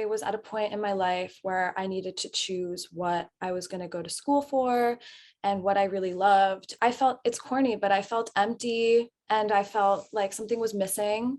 I was at a point in my life where I needed to choose what I was going to go to school for and what I really loved. I felt, it's corny, but I felt empty and I felt like something was missing.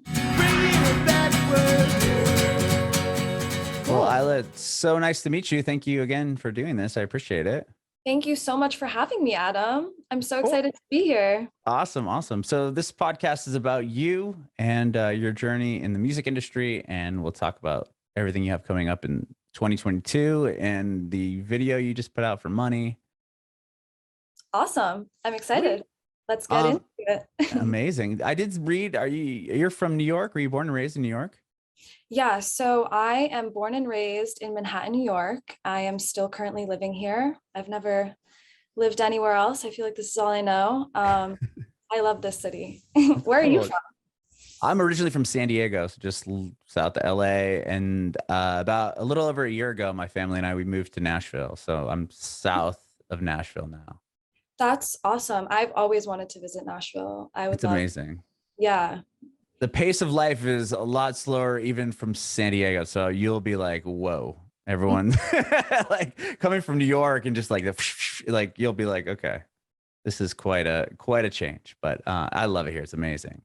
Well, Ayla, it's so nice to meet you. Thank you again for doing this. I appreciate it. Thank you so much for having me, Adam. I'm so Cool. excited to be here. Awesome. Awesome. So this podcast is about you and your journey in the music industry. And we'll talk about everything you have coming up in 2022 and the video you just put out for Money. Awesome. I'm excited. Let's get into it. Amazing. I did read, you're from New York? Were you born and raised in New York? Yeah, so I am born and raised in Manhattan, New York. I am still currently living here. I've never lived anywhere else. I feel like this is all I know. I love this city. Where are you from? I'm originally from San Diego, so just south of LA. And about a little over a year ago, my family and we moved to Nashville. So I'm south of Nashville now. That's awesome. I've always wanted to visit Nashville. It's amazing. Yeah. The pace of life is a lot slower even from San Diego. So you'll be like, whoa, everyone like coming from New York and just like you'll be like, okay, this is quite a change, but I love it here. It's amazing.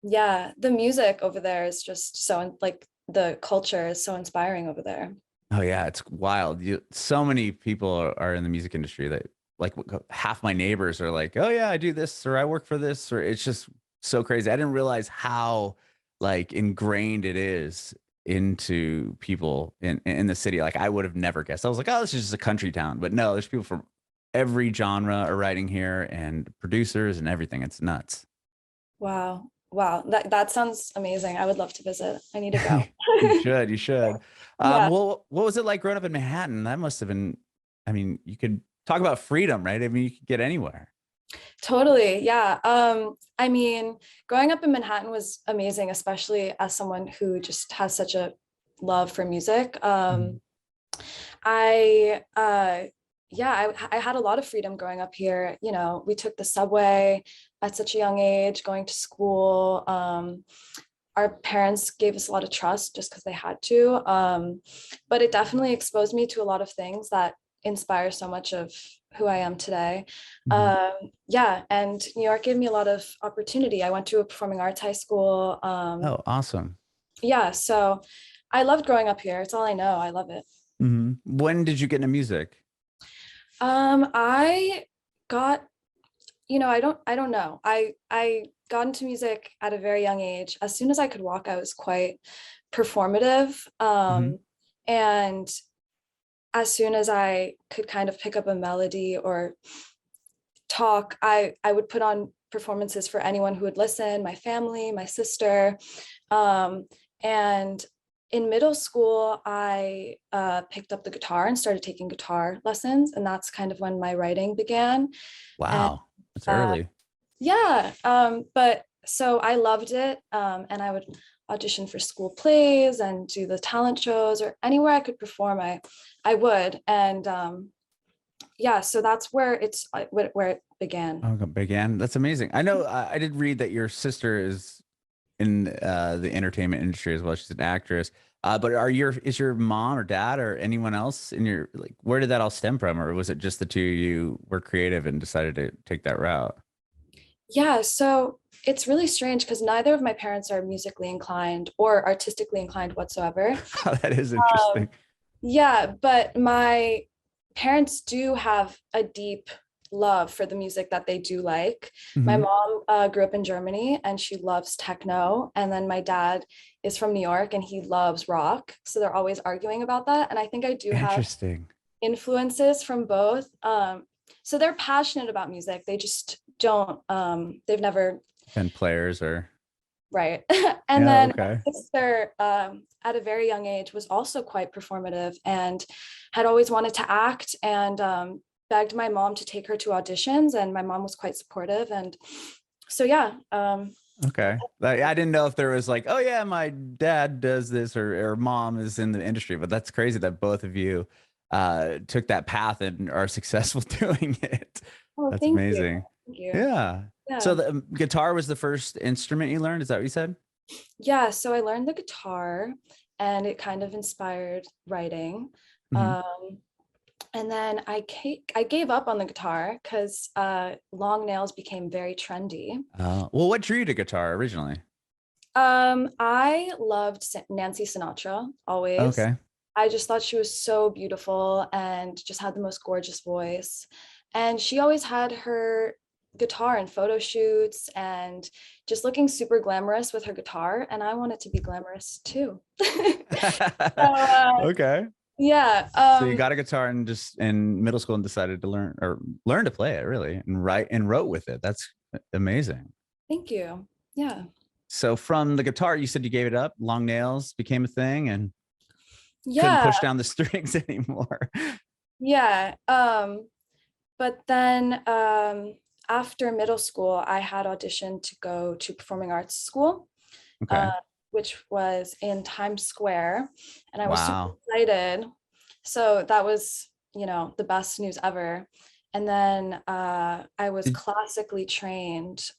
Yeah. The music over there is just so like the culture is so inspiring over there. Oh yeah. It's wild. So many people are in the music industry that like half my neighbors are like, oh yeah, I do this or I work for this, or it's just so crazy. I didn't realize how like ingrained it is into people in the city. Like I would have never guessed. I was like, oh, this is just a country town, but no, there's people from every genre are writing here and producers and everything. It's nuts. Wow. That sounds amazing. I would love to visit. I need to go. You should. Yeah. Well, what was it like growing up in Manhattan? That must have been, I mean, you could talk about freedom, right? I mean, you could get anywhere. Totally. Yeah. I mean, growing up in Manhattan was amazing, especially as someone who just has such a love for music. I had a lot of freedom growing up here. You know, we took the subway at such a young age, going to school. Our parents gave us a lot of trust just because they had to. But it definitely exposed me to a lot of things that inspire so much of who I am today. Yeah, and New York gave me a lot of opportunity. I went to a performing arts high school. Oh, awesome. Yeah, so I loved growing up here. It's all I know. I love it. When did you get into music? I got, I don't know. I got into music at a very young age. As soon as I could walk, I was quite performative. And as soon as I could kind of pick up a melody or talk, I would put on performances for anyone who would listen, my family, my sister. And in middle school, I picked up the guitar and started taking guitar lessons. And that's kind of when my writing began. Wow, that's early. Yeah, but so I loved it. And I would audition for school plays and do the talent shows or anywhere I could perform, I would. And yeah, so that's where it began. Oh, it began. That's amazing. I know I did read that your sister is in the entertainment industry as well. She's an actress. But is your mom or dad or anyone else in your, like, where did that all stem from? Or was it just the two of you were creative and decided to take that route? Yeah, so it's really strange because neither of my parents are musically inclined or artistically inclined whatsoever. That is interesting. Yeah, but my parents do have a deep love for the music that they do like. My mom grew up in Germany and she loves techno. And then my dad is from New York and he loves rock. So they're always arguing about that. And I think I do have influences from both. So they're passionate about music. They just don't, they've never been players or. Right. And then my sister at a very young age was also quite performative and had always wanted to act and begged my mom to take her to auditions, and my mom was quite supportive. And so, yeah. Okay. I didn't know if there was like, oh yeah, my dad does this or mom is in the industry, but that's crazy that both of you took that path and are successful doing it. Oh, that's amazing. Thank you. Yeah. So the guitar was the first instrument you learned? Is that what you said? Yeah. So I learned the guitar and it kind of inspired writing. Mhm. And then I gave up on the guitar because long nails became very trendy. Well, what drew you to guitar originally? I loved Nancy Sinatra always. Okay. I just thought she was so beautiful and just had the most gorgeous voice. And she always had her guitar in photo shoots and just looking super glamorous with her guitar. And I wanted to be glamorous too. So, Okay. yeah. So you got a guitar and just in middle school and decided to learn to play it really and write and wrote with it. That's amazing. Thank you. Yeah. So from the guitar, you said you gave it up. Long nails became a thing and couldn't Yeah. push down the strings anymore. Yeah. But then after middle school, I had auditioned to go to performing arts school, Okay. which was in Times Square. And I was super Wow. excited. So that was, the best news ever. And then I was classically trained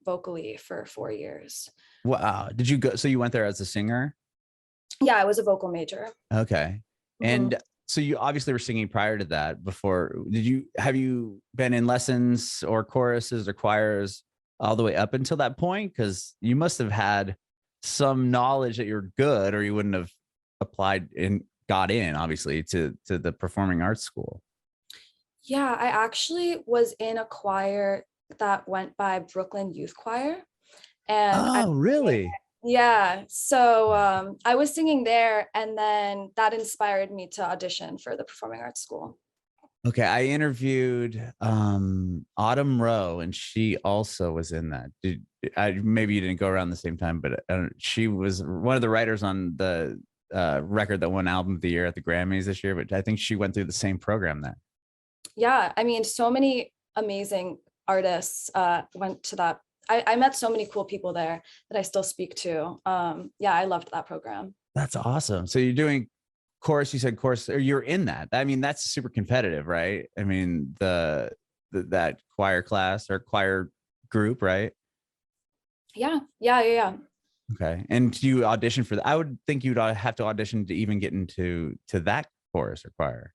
vocally for 4 years. Wow. Did you go? So you went there as a singer? Yeah, I was a vocal major. Okay. Mhm. And so you obviously were singing prior to that before. Have you been in lessons or choruses or choirs all the way up until that point? Because you must have had some knowledge that you're good, or you wouldn't have applied and got in, obviously, to the performing arts school. Yeah, I actually was in a choir that went by Brooklyn Youth Choir. And Oh, really? yeah, so I was singing there, and then that inspired me to audition for the performing arts school. Okay, I interviewed Autumn Rowe, and she also was in that. Maybe you didn't go around the same time, but she was one of the writers on the record that won Album of the Year at the Grammys this year. But I think she went through the same program there. Yeah, I mean, so many amazing artists went to that. I met so many cool people there that I still speak to. Yeah, I loved that program. That's awesome. So you're doing chorus, you said chorus, or you're in that. I mean, that's super competitive, right? I mean, that choir class or choir group, right? Yeah. Okay. And do you audition for that? I would think you'd have to audition to even get into that chorus or choir.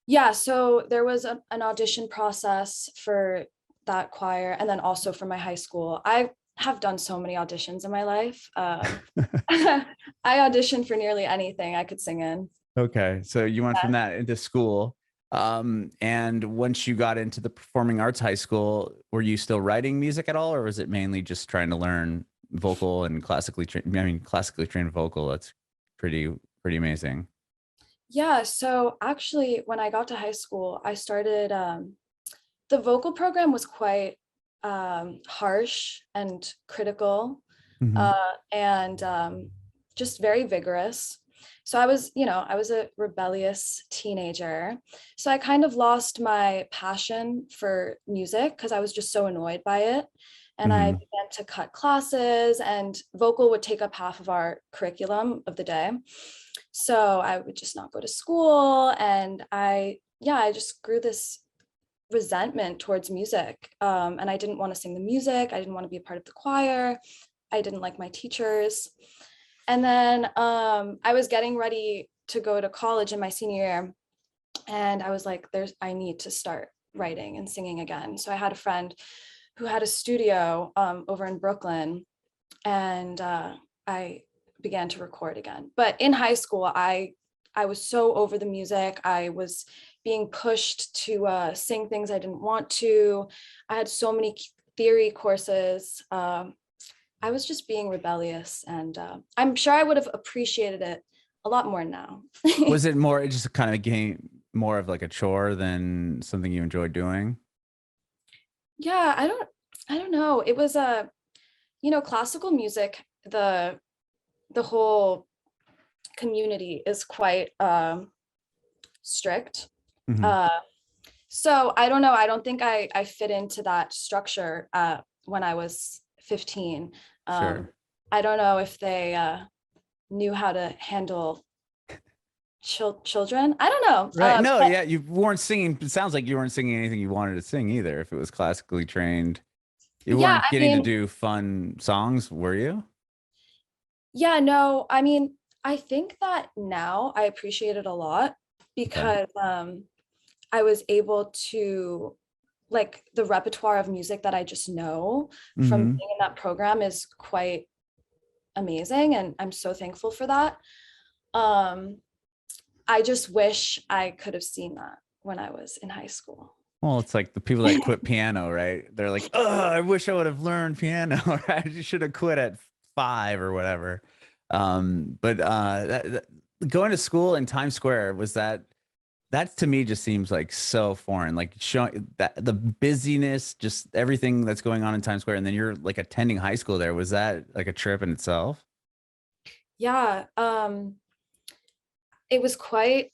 Yeah, so there was an audition process for that choir, and then also for my high school. I have done so many auditions in my life. I auditioned for nearly anything I could sing in. Okay. So you went from that into school. And once you got into the performing arts high school, were you still writing music at all, or was it mainly just trying to learn vocal and classically trained vocal? That's pretty amazing. Yeah, so actually, when I got to high school, I started, the vocal program was quite harsh and critical, Mhm. and just very vigorous. So I was a rebellious teenager. So I kind of lost my passion for music because I was just so annoyed by it. And I Mhm. began to cut classes, and vocal would take up half of our curriculum of the day. So I would just not go to school. And I just grew this resentment towards music. And I didn't want to sing the music. I didn't want to be a part of the choir. I didn't like my teachers. And then I was getting ready to go to college in my senior year. And I was like, I need to start writing and singing again. So I had a friend who had a studio over in Brooklyn, and I began to record again. But in high school, I was so over the music. I was being pushed to sing things I didn't want to. I had so many theory courses. I was just being rebellious, and I'm sure I would have appreciated it a lot more now. Was it more, it just kind of became more of like a chore than something you enjoyed doing? Yeah, I don't know. It was classical music, the whole community is quite strict. Mhm. Uh, so I don't know. I don't think I fit into that structure when I was 15. Sure. I don't know if they knew how to handle children. I don't know. Right. No, But yeah, you weren't singing. It sounds like you weren't singing anything you wanted to sing either. If it was classically trained, you yeah, weren't I getting to mean, do fun songs, were you? yeah, no, I mean, I think that now I appreciate it a lot Okay. because I was able to, like, the repertoire of music that I just know from Mm-hmm. being in that program is quite amazing, and I'm so thankful for that. Um, I just wish I could have seen that when I was in high school. Well, it's like the people that quit piano, right? They're like, oh, I wish I would have learned piano. Right? You should have quit at 5 or whatever. But going to school in Times Square, was that to me just seems like so foreign, like showing that the busyness, just everything that's going on in Times Square. And then you're like attending high school there. Was that like a trip in itself? Yeah, it was quite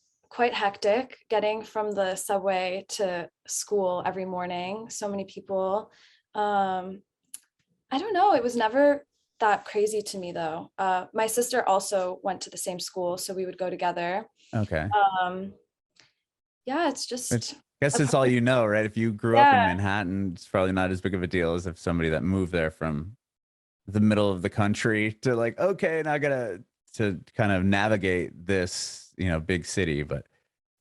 hectic getting from the subway to school every morning. So many people. I don't know. It was never that crazy to me though. My sister also went to the same school, so we would go together. Okay. Um, yeah, it's Which just I guess a it's all part. you know, right? If you grew up in Yeah, Manhattan, it's probably not as big of a deal as if somebody that moved there from the middle of the country to like, okay, now I gotta to kind of navigate this, big city. But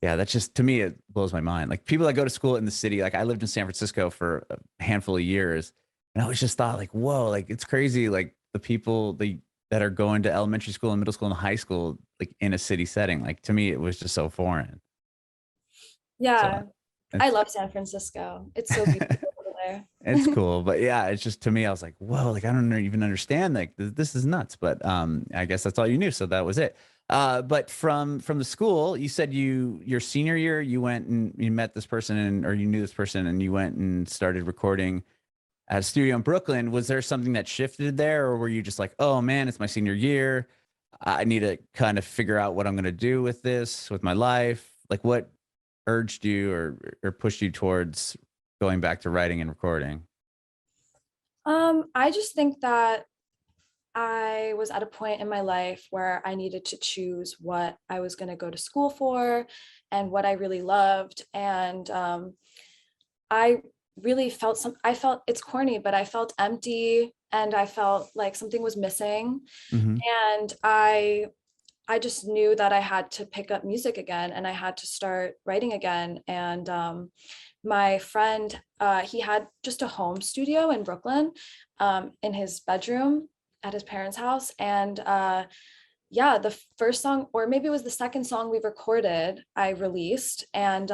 yeah, that's just to me, it blows my mind. Like people that go to school in the city, like I lived in San Francisco for a handful of years, and I always just thought like, whoa, like it's crazy. Like the people that are going to elementary school and middle school and high school, like in a city setting, like to me, it was just so foreign. So yeah. I it's love San Francisco. It's so beautiful over there. it's cool, but yeah, it's just to me, I was like, whoa, like I don't even understand. Like this is nuts. But I guess that's all you knew, so that was it. But from the school, you said your senior year, you went and you met this person or you knew this person, and you went and started recording at a studio in Brooklyn. Was there something that shifted there, or were you just like, oh man, it's my senior year, I need to kind of figure out what I'm going to do with this, with my life? Like what urged you or pushed you towards going back to writing and recording? I just think that I was at a point in my life where I needed to choose what I was going to go to school for and what I really loved. And I really felt I felt, it's corny, but I felt empty and I felt like something was missing. Hmm. And I just knew that I had to pick up music again and I had to start writing again. And my friend, he had just a home studio in Brooklyn, in his bedroom at his parents' house. And yeah, the first song, or maybe it was the second song we recorded, I released. And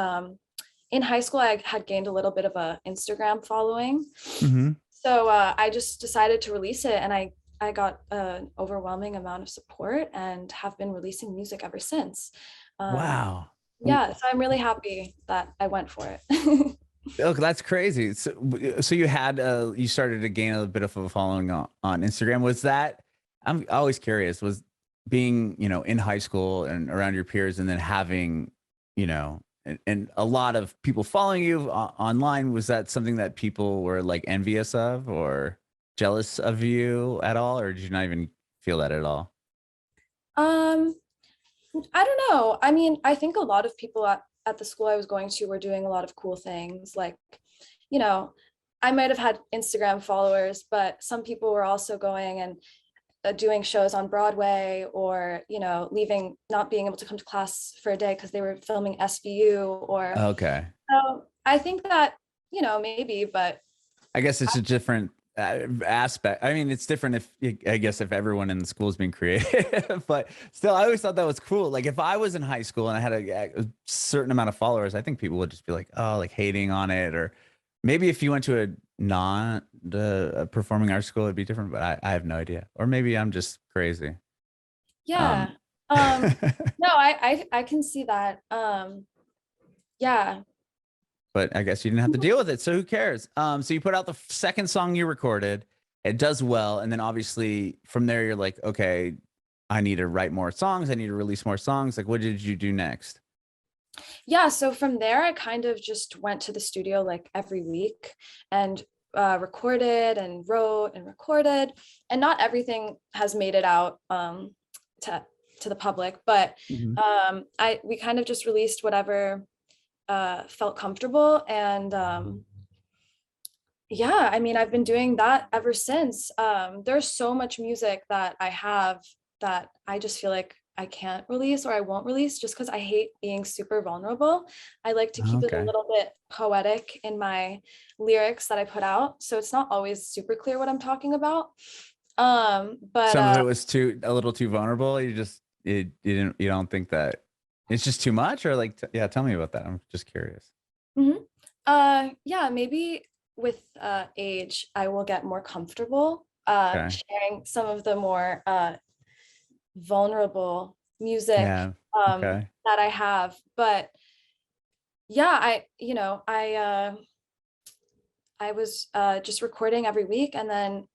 in high school, I had gained a little bit of a Instagram following. Hmm. So I just decided to release it, and I got an overwhelming amount of support and have been releasing music ever since. Um, Wow. yeah, so I'm really happy that I went for it. Oh, that's crazy. So you started to gain a bit of a following on Instagram. Was that, I'm always curious, was being, in high school and around your peers and then having, and a lot of people following you online, was that something that people were like envious of or jealous of you at all? Or did you not even feel that at all? um, I don't know. I mean, I think a lot of people at the school I was going to were doing a lot of cool things. Like, you know, I might have had Instagram followers, but some people were also going and doing shows on Broadway, or, leaving, not being able to come to class for a day because they were filming SVU, or, Okay. so I think that, maybe, but I guess it's a different aspect. I mean, it's different I guess if everyone in the school is being creative, but still, I always thought that was cool. Like if I was in high school and I had a certain amount of followers, I think people would just be like, oh, like hating on it. Or maybe if you went to a non performing arts school, it'd be different, but I have no idea. Or maybe I'm just crazy. yeah. Um, No, I can see that. Yeah. but I guess you didn't have to deal with it. So who cares? So you put out the second song you recorded, it does well. And then obviously from there, you're like, okay, I need to write more songs. I need to release more songs. Like, what did you do next? Yeah, so from there, I kind of just went to the studio like every week and recorded and wrote and recorded. And not everything has made it out to the public, but Mhm. we kind of just released whatever felt comfortable. And yeah, I mean, I've been doing that ever since. There's so much music that I have that I just feel like I can't release or I won't release, just because I hate being super vulnerable. I like to keep it a Okay. little bit poetic in my lyrics that I put out, so it's not always super clear what I'm talking about. But Some of it was a little too vulnerable. You don't think that it's just too much, or like, yeah, tell me about that. I'm just curious. mhm. Yeah, maybe with age, I will get more comfortable Okay. sharing some of the more vulnerable music Yeah. Okay. that I have. But yeah, I was just recording every week, and then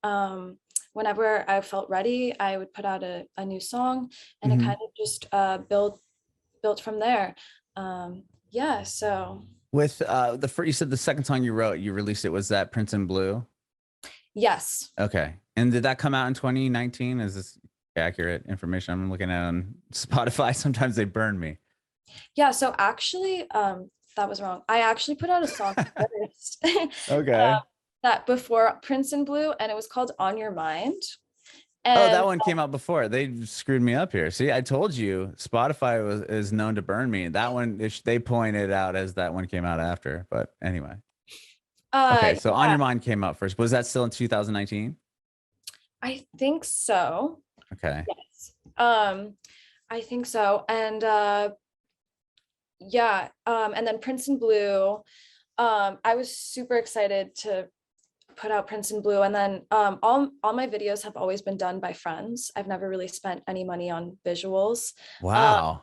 whenever I felt ready, I would put out a new song, and it Mhm. kind of just built from there. Yeah, so With the first, you said the second song you wrote, you released it, was that Prince and Blue? yes. Okay. And did that come out in 2019? Is this accurate information? I'm looking at on Spotify. Sometimes they burn me. Yeah, so actually, that was wrong. I actually put out a song first Okay. that before Prince and Blue, and it was called On Your Mind. Oh, that And one came out before. They screwed me up here. See, I told you Spotify is known to burn me. That one, they pointed out as that one came out after. But anyway. Okay. So On yeah, Your Mind came out first. Was that still in 2019? I think so. Okay. Yes. I think so. And yeah, and then Prince and Blue. I was super excited to put out Prince and Blue, and then all my videos have always been done by friends. I've never really spent any money on visuals. Uh, Wow.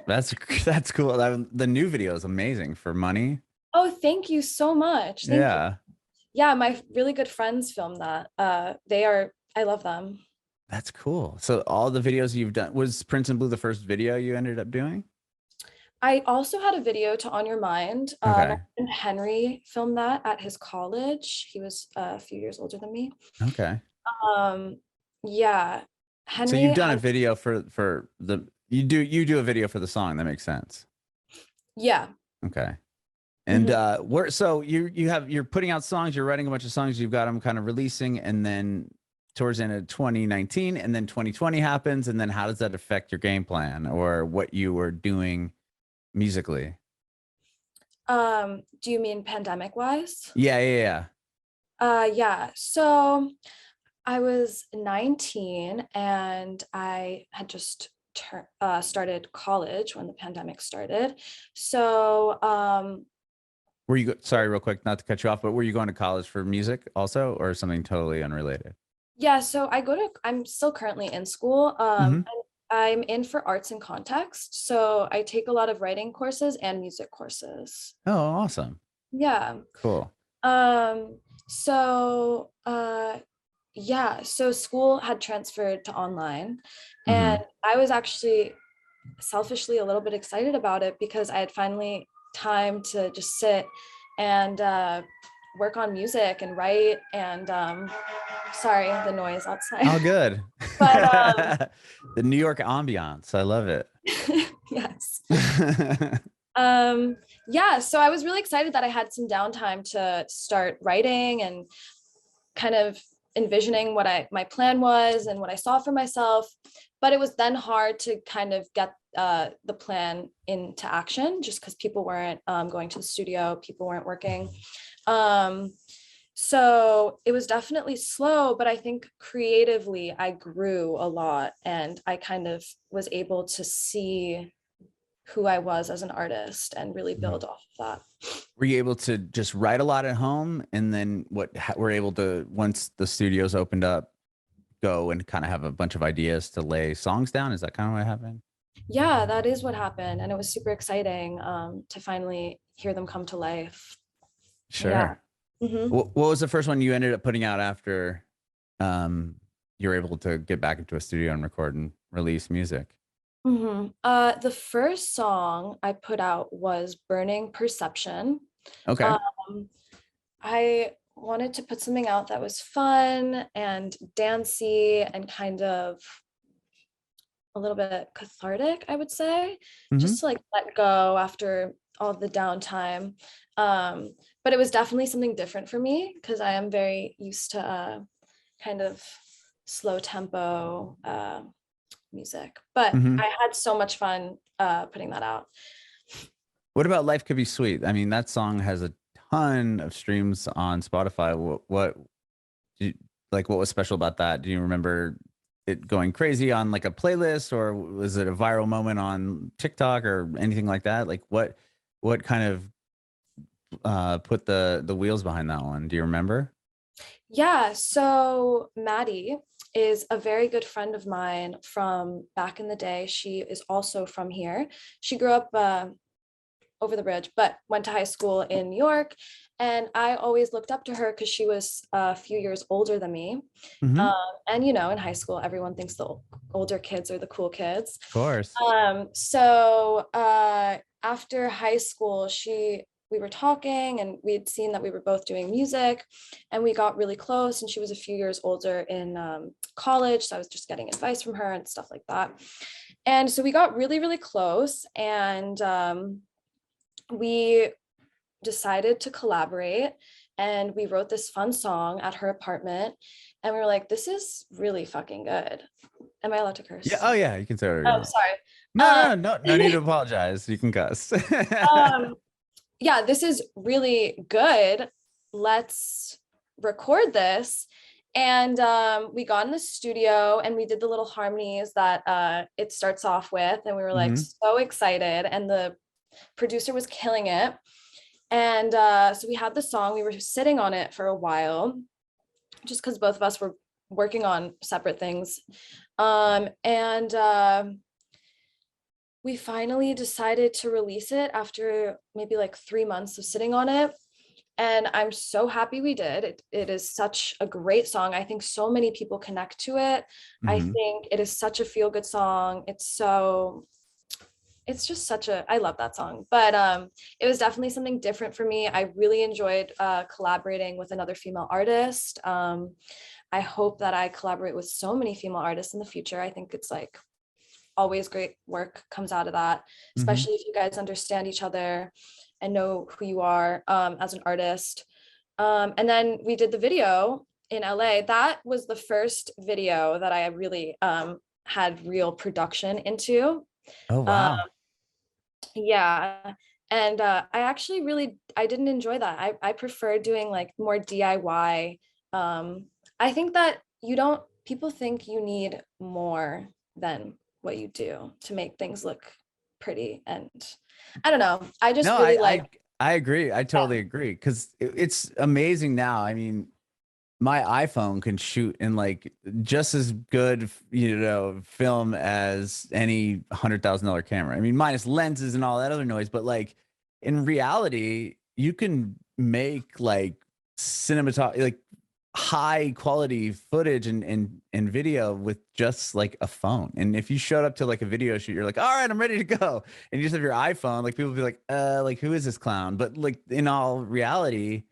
That's cool. The new video is amazing for money. oh, thank you so much. Thank you. Yeah. Yeah, my really good friends filmed that. I love them. That's cool. So all the videos you've done, was Prince and Blue the first video you ended up doing? I also had a video to On Your Mind. My Okay. friend Henry filmed that at his college. He was a few years older than me. Okay. Um, yeah, So Henry you've done a had, video for the you do a video for the song. That makes sense. yeah. Okay. And Mhm. so you're putting out songs, you're writing a bunch of songs, you've got them kind of releasing, and then towards the end of 2019, and then 2020 happens, and then how does that affect your game plan or what you were doing musically? Do you mean pandemic wise? Yeah, yeah, yeah. Yeah. So I was 19 and I had just started college when the pandemic started. So Sorry, real quick, not to cut you off, but were you going to college for music also, or something totally unrelated? yeah, so I'm still currently in school. Hmm. I'm in for arts and context. So I take a lot of writing courses and music courses. Oh, awesome. Yeah. Cool. So yeah, so school had transferred to online, Hmm. and I was actually selfishly a little bit excited about it because I had finally time to just sit and work on music and write. And sorry, the noise outside. Oh, good. But The New York ambiance. I love it. yes. Yeah, so I was really excited that I had some downtime to start writing and kind of envisioning what my plan was and what I saw for myself. But it was then hard to kind of get the plan into action just because people weren't going to the studio, people weren't working. So it was definitely slow, but I think creatively I grew a lot, and I kind of was able to see who I was as an artist and really Mhm. build off of that. Were you able to just write a lot at home, and then were able to, once the studios opened up, go and kind of have a bunch of ideas to lay songs down? Is that kind of what happened? Yeah, that is what happened. And it was super exciting to finally hear them come to life. Yeah. Sure. Hmm. What was the first one you ended up putting out after um, you were able to get back into a studio and record and release music? The first song I put out was Burning Perception. Okay. Um, I wanted to put something out that was fun and dancey and kind of a little bit cathartic, I would say, Hmm. just to like let go after all the downtime. But it was definitely something different for me because I am very used to kind of slow tempo music, but Mm-hmm. I had so much fun putting that out. What about Life Could Be Sweet? I mean, that song has a ton of streams on Spotify. What do you, like? What was special about that? Do you remember it going crazy on like a playlist, or was it a viral moment on TikTok or anything like that? Like what kind of put the wheels behind that one? Do you remember? Yeah, so Maddie is a very good friend of mine from back in the day. She is also from here. She grew up over the bridge, but went to high school in New York. And I always looked up to her because she was a few years older than me. Mm-hmm. And you know, in high school, everyone thinks the older kids are the cool kids. Of course. So after high school, we were talking and we had seen that we were both doing music and we got really close, and she was a few years older in college. So I was just getting advice from her and stuff like that. And so we got really, really close, and we decided to collaborate, and we wrote this fun song at her apartment, and we were like, this is really fucking good. Am I allowed to curse? Yeah. Oh yeah. You can say whatever you want. Sorry. No need to apologize. You can cuss. Yeah, this is really good. Let's record this. And we got in the studio and we did the little harmonies that it starts off with. And we were like so excited. And the producer was killing it. And so we had the song. We were sitting on it for a while, just because both of us were working on separate things. We finally decided to release it after maybe like 3 months of sitting on it. And I'm so happy we did. It is such a great song. I think so many people connect to it. I think it is such a feel-good song. It's just I love that song. But it was definitely something different for me. I really enjoyed collaborating with another female artist. I hope that I collaborate with so many female artists in the future. I think it's like always great work comes out of that, especially if you guys understand each other and know who you are as an artist. And then we did the video in LA. That was the first video that I really had real production into. Oh wow. Yeah. And I didn't enjoy that. I prefer doing like more DIY. I think that people think you need more than what you do to make things look pretty. And I don't know. I just I agree. I totally agree. Because it's amazing now. I mean, my iPhone can shoot in like just as good, film as any $100,000 camera. I mean, minus lenses and all that other noise. But like in reality, you can make like like high quality footage and video with just like a phone. And if you showed up to like a video shoot, you're like, all right, I'm ready to go. And you just have your iPhone, like people will be like who is this clown? But like in all reality,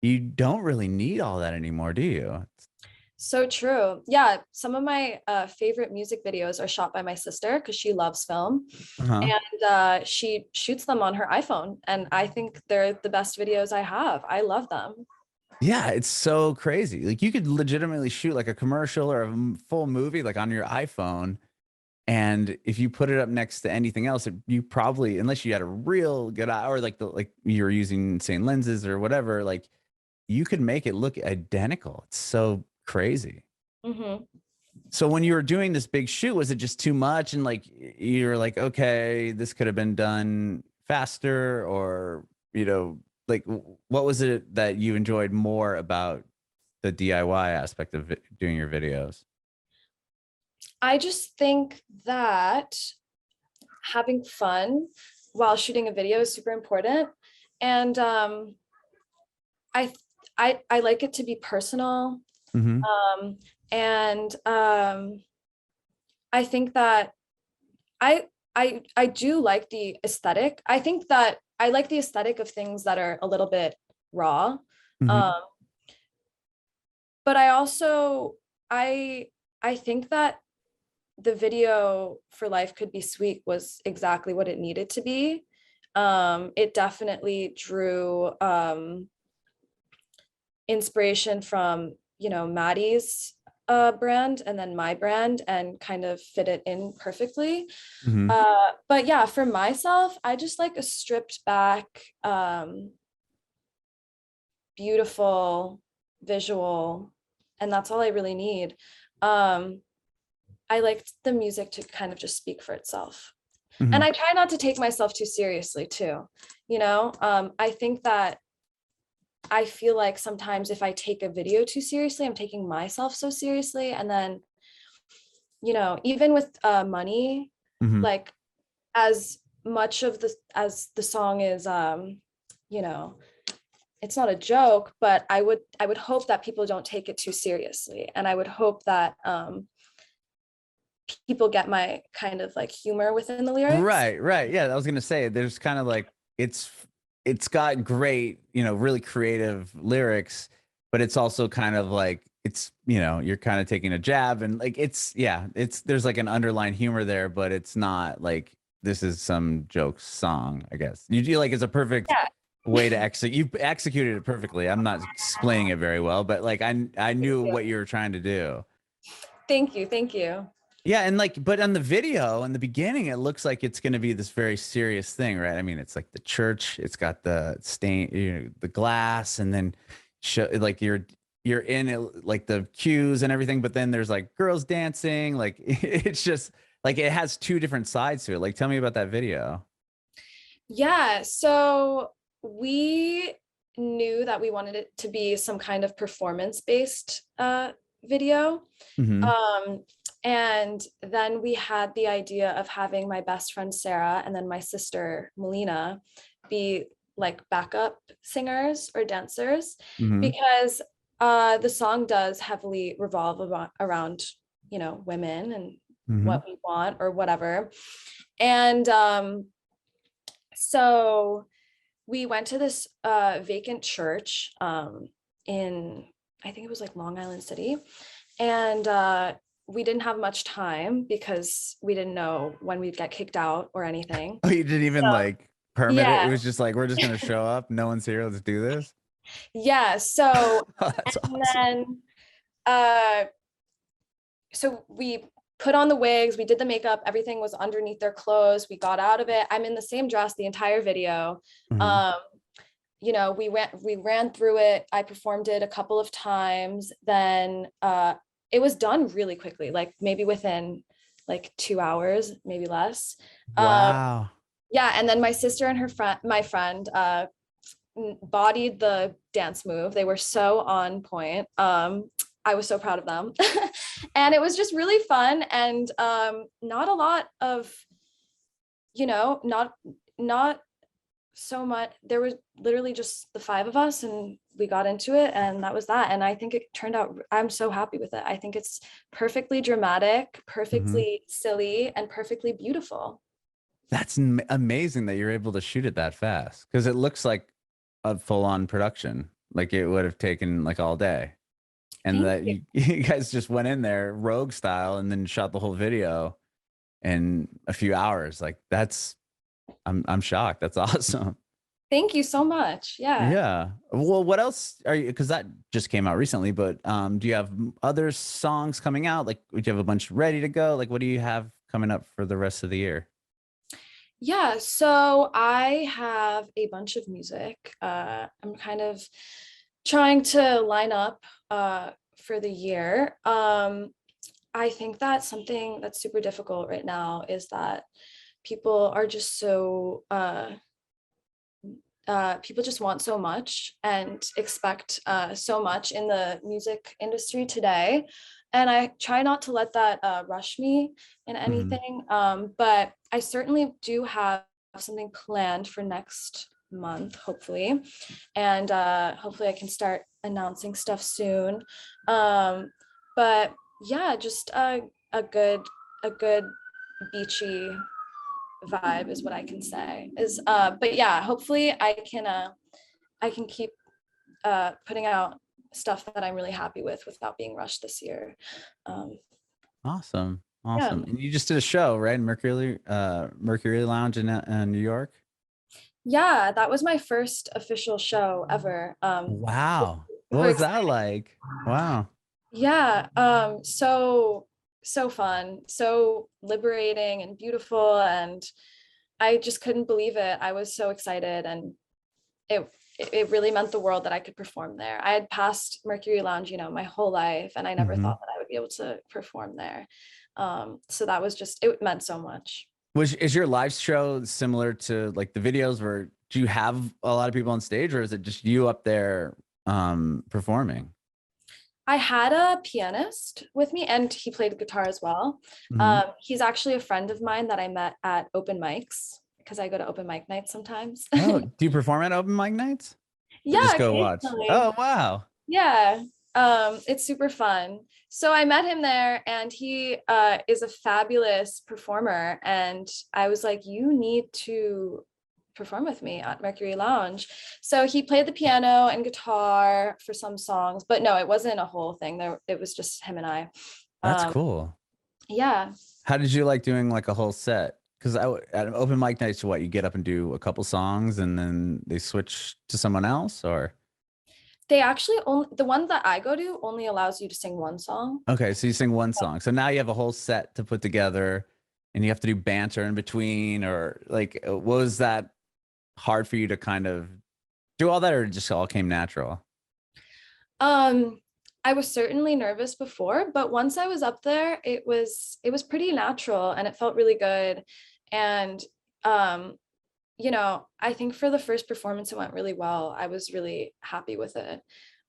you don't really need all that anymore, do you? So true. Yeah. Some of my favorite music videos are shot by my sister because she loves film. And she shoots them on her iPhone. And I think they're the best videos I have. I love them. Yeah, it's so crazy. Like you could legitimately shoot like a commercial or a full movie like on your iPhone. And if you put it up next to anything else, you probably, unless you had a real good eye or like you were using insane lenses or whatever, like you could make it look identical. It's so crazy. So when you were doing this big shoot, was it just too much? And like, you're like, okay, this could have been done faster, or, like what was it that you enjoyed more about the DIY aspect of doing your videos? I just think that having fun while shooting a video is super important. And I like it to be personal. And I think that I do like the aesthetic. I think that I like the aesthetic of things that are a little bit raw. But I also I think that the video for Life Could Be Sweet was exactly what it needed to be. It definitely drew inspiration from, Maddie's brand and then my brand and kind of fit it in perfectly. Mm-hmm. But yeah, for myself, I just like a stripped back, beautiful visual, and that's all I really need. I like the music to kind of just speak for itself. Mm-hmm. And I try not to take myself too seriously too, you know. I think that I feel like sometimes if I take a video too seriously, I'm taking myself so seriously. And then, you know, even with money, Mm-hmm. like as much of as the song is, you know, it's not a joke, but I would hope that people don't take it too seriously. And I would hope that people get my kind of like humor within the lyrics. Right. Yeah, I was gonna say there's kind of like it's got great, you know, really creative lyrics, but it's also kind of like it's, you know, you're kind of taking a jab and like it's there's like an underlying humor there, but it's not like this is some joke song, I guess. You do like it's a perfect way to execute. You executed it perfectly. I'm not explaining it very well, but like I knew what you were trying to do. Thank you. Yeah, and like, but on the video in the beginning, it looks like it's going to be this very serious thing, right? I mean, it's like the church, it's got the stain, you know, the glass, and then like you're in it, like the cues and everything, but then there's like girls dancing, like it's just like it has two different sides to it. Like, tell me about that video. Yeah, so we knew that we wanted it to be some kind of performance-based video. Mm-hmm. And then we had the idea of having my best friend Sarah and then my sister Melina be like backup singers or dancers, Mm-hmm. because the song does heavily revolve around, you know, women and Mm-hmm. what we want or whatever. And so we went to this vacant church in, I think it was like Long Island City. And we didn't have much time because we didn't know when we'd get kicked out or anything. Oh, you didn't even like permit it? It Yeah. was just like, we're just going to show up. No one's here. Let's do this. Yeah. So, Oh, that's and awesome. then, so we put on the wigs, we did the makeup, everything was underneath their clothes. We got out of it. I'm in the same dress the entire video. Mm-hmm. You know, we ran through it. I performed it a couple of times. Then it was done really quickly, like maybe within like 2 hours, maybe less. Wow. Yeah, and then my sister and my friend, bodied the dance move. They were so on point. I was so proud of them. And it was just really fun, and not a lot of, you know, not so much. There was literally just the 5 of us, and we got into it, and that was that. And I think it turned out, I'm so happy with it. I think it's perfectly dramatic, perfectly silly, and perfectly beautiful. That's amazing that you're able to shoot it that fast, because it looks like a full-on production, like it would have taken like all day. And that you guys just went in there rogue style and then shot the whole video in a few hours. Like that's, I'm shocked. That's awesome. Thank you so much. Yeah. Yeah. Well, what else are you, because that just came out recently, but do you have other songs coming out? Like, would you have a bunch ready to go? Like, what do you have coming up for the rest of the year? Yeah, so I have a bunch of music. I'm kind of trying to line up for the year. I think that something that's super difficult right now is that people are just so people just want so much and expect so much in the music industry today. And I try not to let that rush me in anything. But I certainly do have something planned for next month, hopefully. And hopefully I can start announcing stuff soon. But yeah, just a good beachy vibe is what I can say. But yeah, hopefully I can keep putting out stuff that I'm really happy with without being rushed this year. Awesome. Yeah. And you just did a show, right? Mercury Lounge in New York. Yeah, that was my first official show ever. Wow. What was that like? Wow. Yeah, so fun, so liberating and beautiful, and I just couldn't believe it. I was so excited, and it it really meant the world that I could perform there. I had passed Mercury Lounge, my whole life, and I never Mm-hmm. thought that I would be able to perform there. So that was just, it meant so much. Which is your live show similar to like the videos where do you have a lot of people on stage or is it just you up there performing? I had a pianist with me and he played guitar as well. Mm-hmm. He's actually a friend of mine that I met at open mics because I go to open mic nights sometimes. Oh, do you perform at open mic nights? Or Yeah, just go watch? occasionally. Oh, wow. Yeah, it's super fun. So I met him there, and he is a fabulous performer. And I was like, you need to perform with me at Mercury Lounge. So he played the piano and guitar for some songs, but no, it wasn't a whole thing. It was just him and I. That's Um, cool. yeah. How did you like doing like a whole set? Because at an open mic nights, what you get up and do a couple songs and then they switch to someone else, or They actually only, the one that I go to only allows you to sing one song. okay, so you sing one song. So now you have a whole set to put together, and you have to do banter in between, or like, was that hard for you to kind of do all that, or it just all came natural? Um, I was certainly nervous before, but once I was up there, it was pretty natural and it felt really good. And um, I think for the first performance, it went really well. I was really happy with it.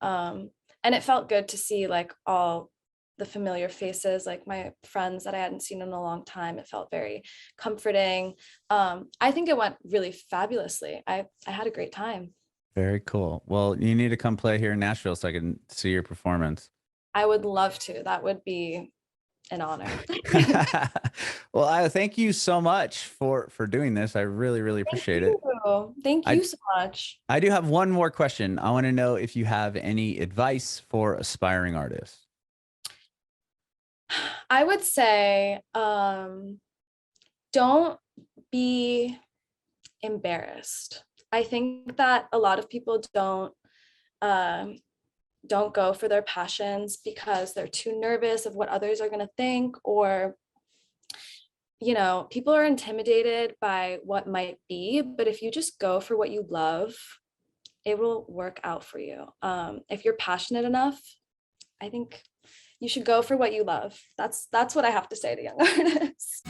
And it felt good to see like all the familiar faces, like my friends that I hadn't seen in a long time. It felt very comforting. I think it went really fabulously. I had a great time. Very cool. Well, you need to come play here in Nashville so I can see your performance. I would love to. That would be an honor. Well, I thank you so much for doing this. I really, really Thank appreciate it. you. Thank I you so much. I do have one more question. I want to know if you have any advice for aspiring artists. I would say don't be embarrassed. I think that a lot of people um, don't go for their passions because they're too nervous of what others are going to think, or people are intimidated by what might be. But if you just go for what you love, it will work out for you. If you're passionate enough, I think you should go for what you love. That's what I have to say to young artists.